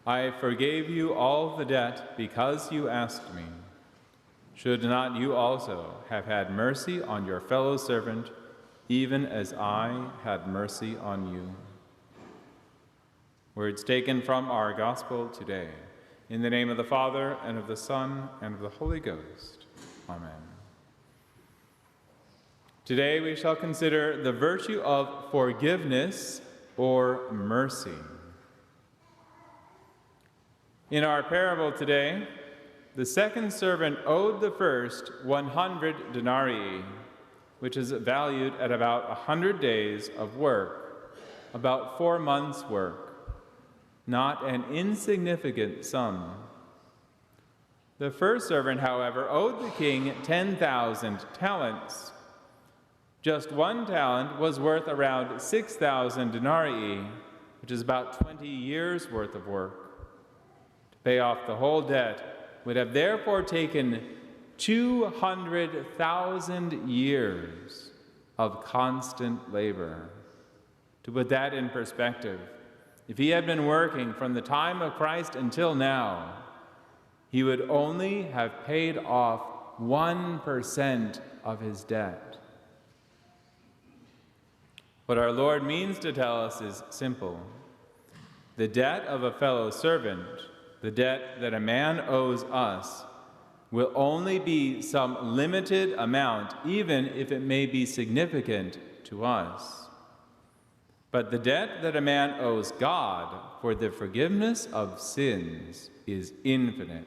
I forgave you all the debt because you asked me. Should not you also have had mercy on your fellow servant, even as I had mercy on you? Words taken from our gospel today. In the name of the Father, and of the Son, and of the Holy Ghost. Amen. Today we shall consider the virtue of forgiveness or mercy. In our parable today, the second servant owed the first 100 denarii, which is valued at about 100 days of work, about 4 months' work, not an insignificant sum. The first servant, however, owed the king 10,000 talents. Just 1 talent was worth around 6,000 denarii, which is about 20 years' worth of work. To pay off the whole debt would have therefore taken 200,000 years of constant labor. To put that in perspective, if he had been working from the time of Christ until now, he would only have paid off 1% of his debt. What our Lord means to tell us is simple. The debt of a fellow servant, the debt that a man owes us, will only be some limited amount, even if it may be significant to us. But the debt that a man owes God for the forgiveness of sins is infinite.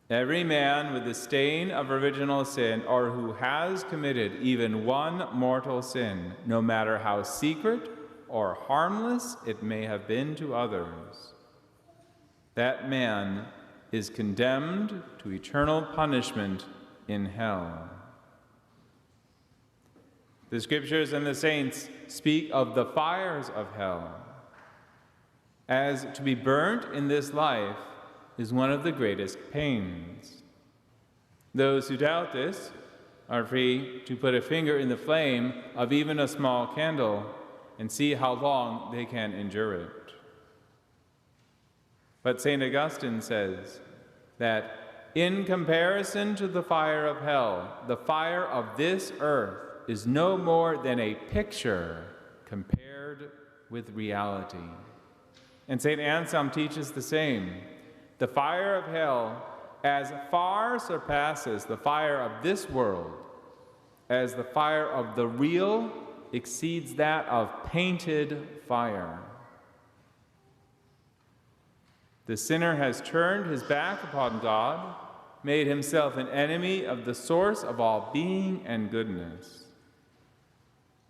Every man with the stain of original sin, or who has committed even one mortal sin, no matter how secret or harmless it may have been to others, that man is condemned to eternal punishment in hell. The Scriptures and the saints speak of the fires of hell. As to be burnt in this life is one of the greatest pains. Those who doubt this are free to put a finger in the flame of even a small candle and see how long they can endure it. But St. Augustine says that in comparison to the fire of hell, the fire of this earth is no more than a picture compared with reality. And St. Anselm teaches the same. The fire of hell as far surpasses the fire of this world, as the fire of the real exceeds that of painted fire. The sinner has turned his back upon God, made himself an enemy of the source of all being and goodness.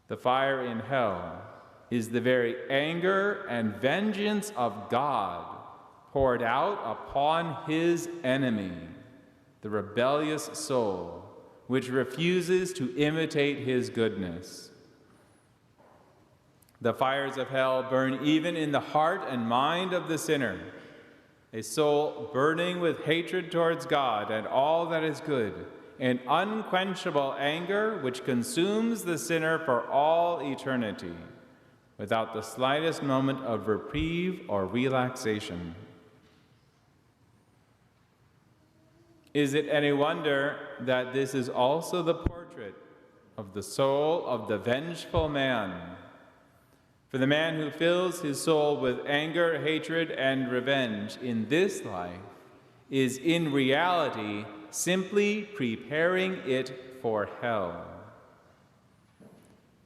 The fire in hell is the very anger and vengeance of God poured out upon his enemy, the rebellious soul, which refuses to imitate his goodness. The fires of hell burn even in the heart and mind of the sinner, a soul burning with hatred towards God and all that is good, an unquenchable anger which consumes the sinner for all eternity, without the slightest moment of reprieve or relaxation. Is it any wonder that this is also the portrait of the soul of the vengeful man? For the man who fills his soul with anger, hatred, and revenge in this life is in reality simply preparing it for hell.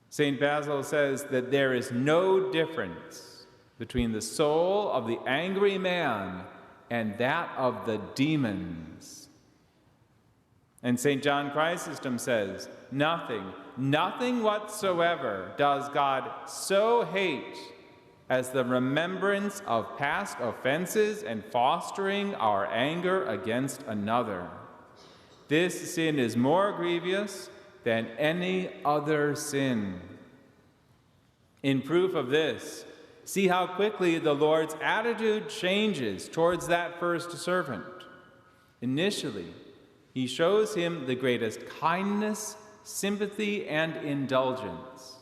St. Basil says that there is no difference between the soul of the angry man and that of the demons. And St. John Chrysostom says, nothing whatsoever does God so hate as the remembrance of past offenses and fostering our anger against another. This sin is more grievous than any other sin. In proof of this, see how quickly the Lord's attitude changes towards that first servant. Initially, he shows him the greatest kindness, sympathy, and indulgence.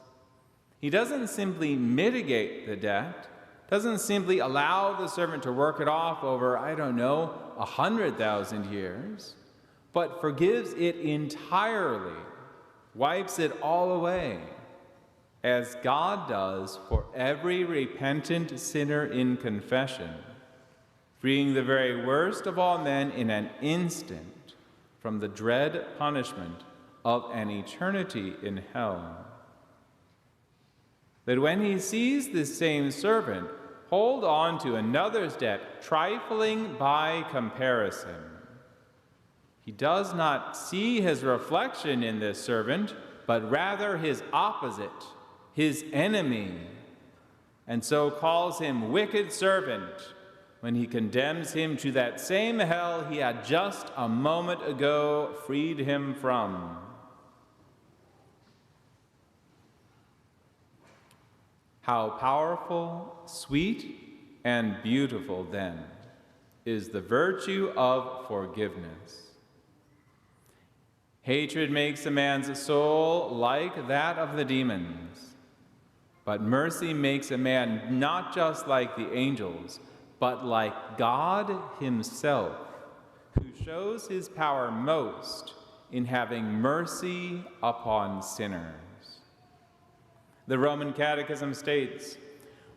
He doesn't simply mitigate the debt, doesn't simply allow the servant to work it off over, 100,000 years, but forgives it entirely, wipes it all away, as God does for every repentant sinner in confession, freeing the very worst of all men in an instant from the dread punishment of an eternity in hell. That when he sees this same servant hold on to another's debt, trifling by comparison, he does not see his reflection in this servant, but rather his opposite, his enemy, and so calls him wicked servant when he condemns him to that same hell he had just a moment ago freed him from. How powerful, sweet, and beautiful, then, is the virtue of forgiveness. Hatred makes a man's soul like that of the demons, but mercy makes a man not just like the angels, but like God himself, who shows his power most in having mercy upon sinners. The Roman Catechism states,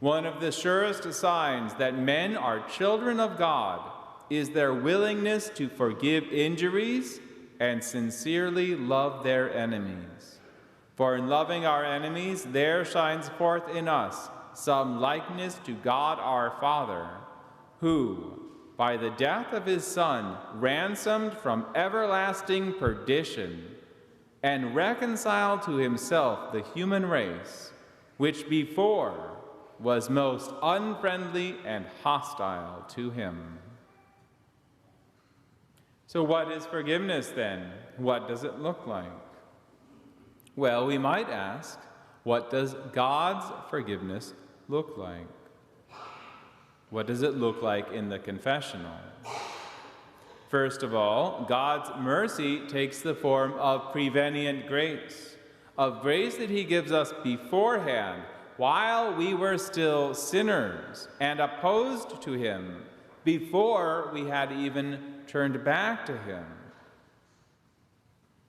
one of the surest signs that men are children of God is their willingness to forgive injuries and sincerely love their enemies. For in loving our enemies, there shines forth in us some likeness to God our Father, who, by the death of his Son, ransomed from everlasting perdition, and reconciled to himself the human race, which before was most unfriendly and hostile to him. So what is forgiveness then? What does it look like? Well, we might ask, what does God's forgiveness look like? What does it look like in the confessional? First of all, God's mercy takes the form of prevenient grace, of grace that he gives us beforehand while we were still sinners and opposed to him, before we had even turned back to him.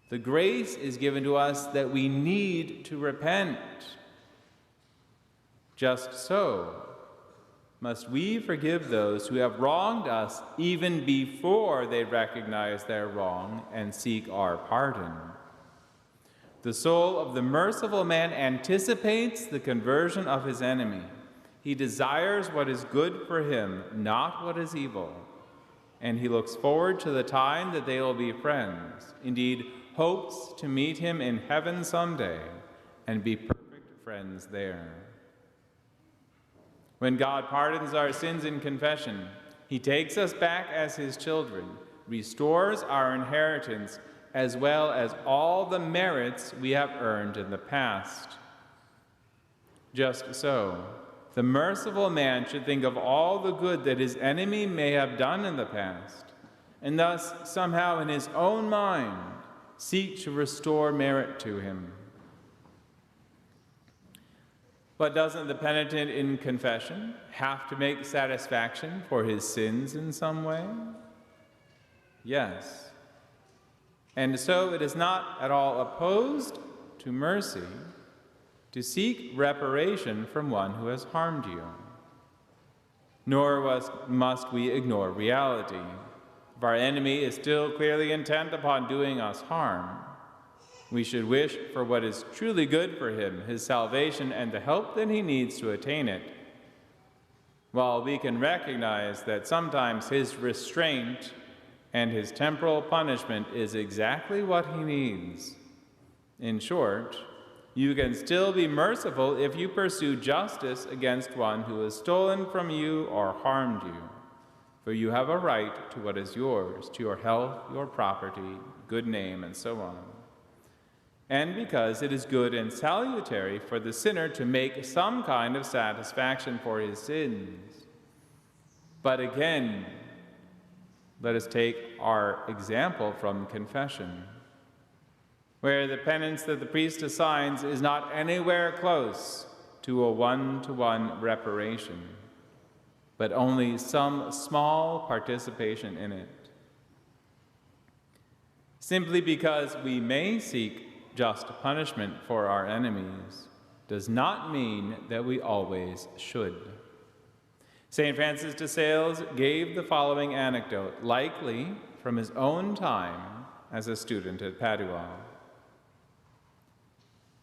The grace is given to us that we need to repent. Just so must we forgive those who have wronged us even before they recognize their wrong and seek our pardon. The soul of the merciful man anticipates the conversion of his enemy. He desires what is good for him, not what is evil. And he looks forward to the time that they will be friends. Indeed, hopes to meet him in heaven someday and be perfect friends there. When God pardons our sins in confession, he takes us back as his children, restores our inheritance, as well as all the merits we have earned in the past. Just so, the merciful man should think of all the good that his enemy may have done in the past, and thus somehow in his own mind seek to restore merit to him. But doesn't the penitent in confession have to make satisfaction for his sins in some way? Yes. And so it is not at all opposed to mercy to seek reparation from one who has harmed you. Nor must we ignore reality. If our enemy is still clearly intent upon doing us harm, we should wish for what is truly good for him, his salvation, and the help that he needs to attain it, while we can recognize that sometimes his restraint and his temporal punishment is exactly what he needs. In short, you can still be merciful if you pursue justice against one who has stolen from you or harmed you, for you have a right to what is yours, to your health, your property, good name, and so on. And because it is good and salutary for the sinner to make some kind of satisfaction for his sins. But again, let us take our example from confession, where the penance that the priest assigns is not anywhere close to a one-to-one reparation. but only some small participation in it. Simply because we may seek just punishment for our enemies does not mean that we always should. St. Francis de Sales gave the following anecdote, likely from his own time as a student at Padua.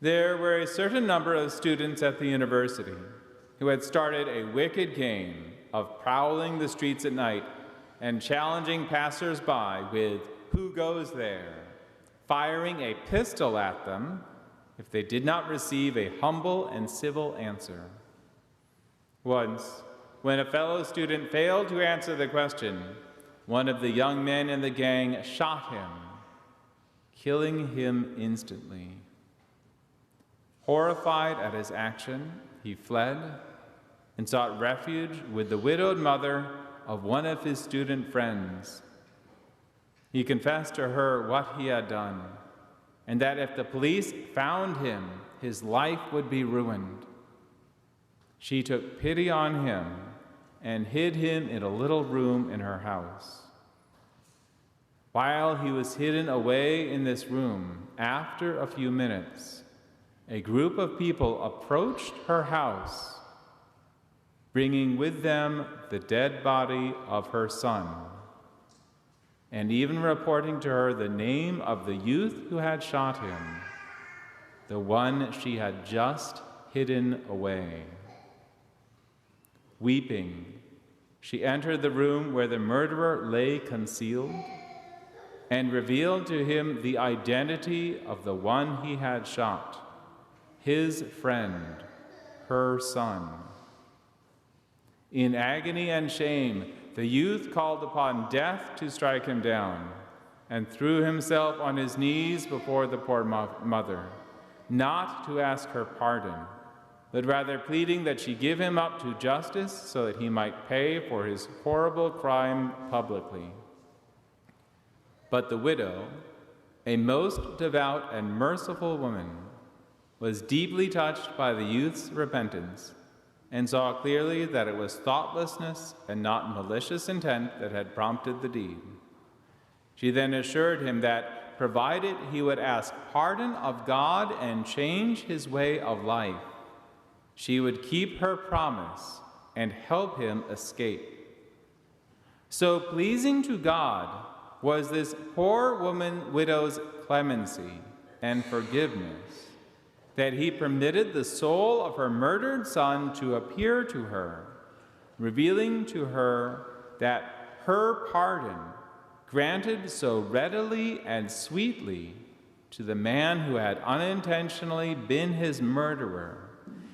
There were a certain number of students at the university who had started a wicked game of prowling the streets at night and challenging passers-by with "Who goes there?" firing a pistol at them if they did not receive a humble and civil answer. Once, when a fellow student failed to answer the question, one of the young men in the gang shot him, killing him instantly. Horrified at his action, he fled and sought refuge with the widowed mother of one of his student friends. He confessed to her what he had done, and that if the police found him, his life would be ruined. She took pity on him and hid him in a little room in her house. While he was hidden away in this room, after a few minutes, a group of people approached her house, bringing with them the dead body of her son, and even reporting to her the name of the youth who had shot him, the one she had just hidden away. Weeping, she entered the room where the murderer lay concealed and revealed to him the identity of the one he had shot, his friend, her son. In agony and shame, the youth called upon death to strike him down and threw himself on his knees before the poor mother, not to ask her pardon, but rather pleading that she give him up to justice so that he might pay for his horrible crime publicly. But the widow, a most devout and merciful woman, was deeply touched by the youth's repentance and saw clearly that it was thoughtlessness and not malicious intent that had prompted the deed. She then assured him that, provided he would ask pardon of God and change his way of life, she would keep her promise and help him escape. So pleasing to God was this poor widow's clemency and forgiveness, that he permitted the soul of her murdered son to appear to her, revealing to her that her pardon, granted so readily and sweetly to the man who had unintentionally been his murderer,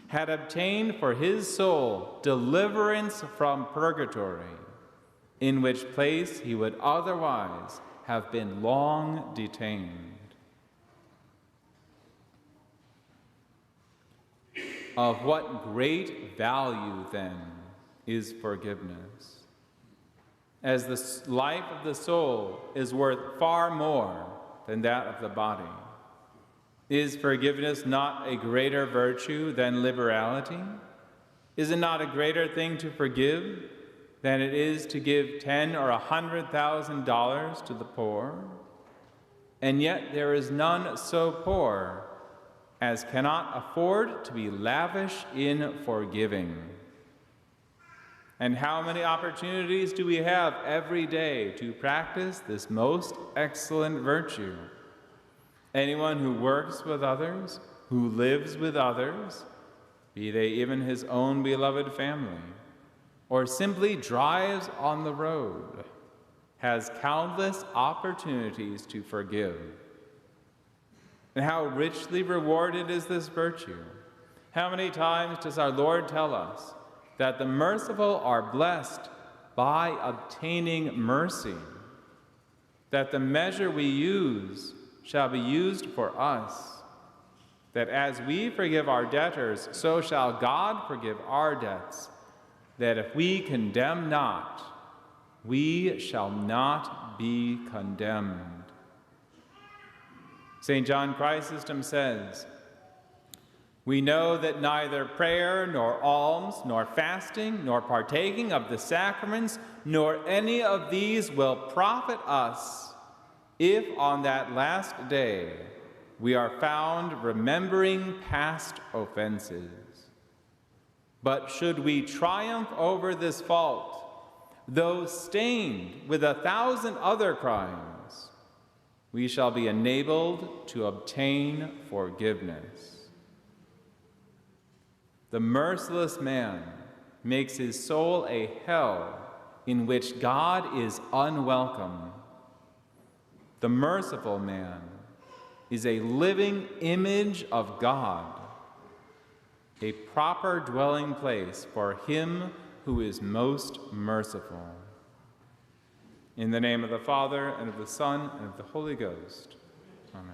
had obtained for his soul deliverance from purgatory, in which place he would otherwise have been long detained. Of what great value, then, is forgiveness? As the life of the soul is worth far more than that of the body, is forgiveness not a greater virtue than liberality? Is it not a greater thing to forgive than it is to give $10,000 or $100,000 to the poor? And yet there is none so poor as cannot afford to be lavish in forgiving. And how many opportunities do we have every day to practice this most excellent virtue? Anyone who works with others, who lives with others, be they even his own beloved family, or simply drives on the road, has countless opportunities to forgive. And how richly rewarded is this virtue? How many times does our Lord tell us that the merciful are blessed by obtaining mercy, that the measure we use shall be used for us, that as we forgive our debtors, so shall God forgive our debts, that if we condemn not, we shall not be condemned. St. John Chrysostom says, We know that neither prayer, nor alms, nor fasting, nor partaking of the sacraments, nor any of these will profit us if on that last day we are found remembering past offenses. But should we triumph over this fault, though stained with 1,000 other crimes, we shall be enabled to obtain forgiveness. The merciless man makes his soul a hell in which God is unwelcome. The merciful man is a living image of God, a proper dwelling place for him who is most merciful. In the name of the Father, and of the Son, and of the Holy Ghost.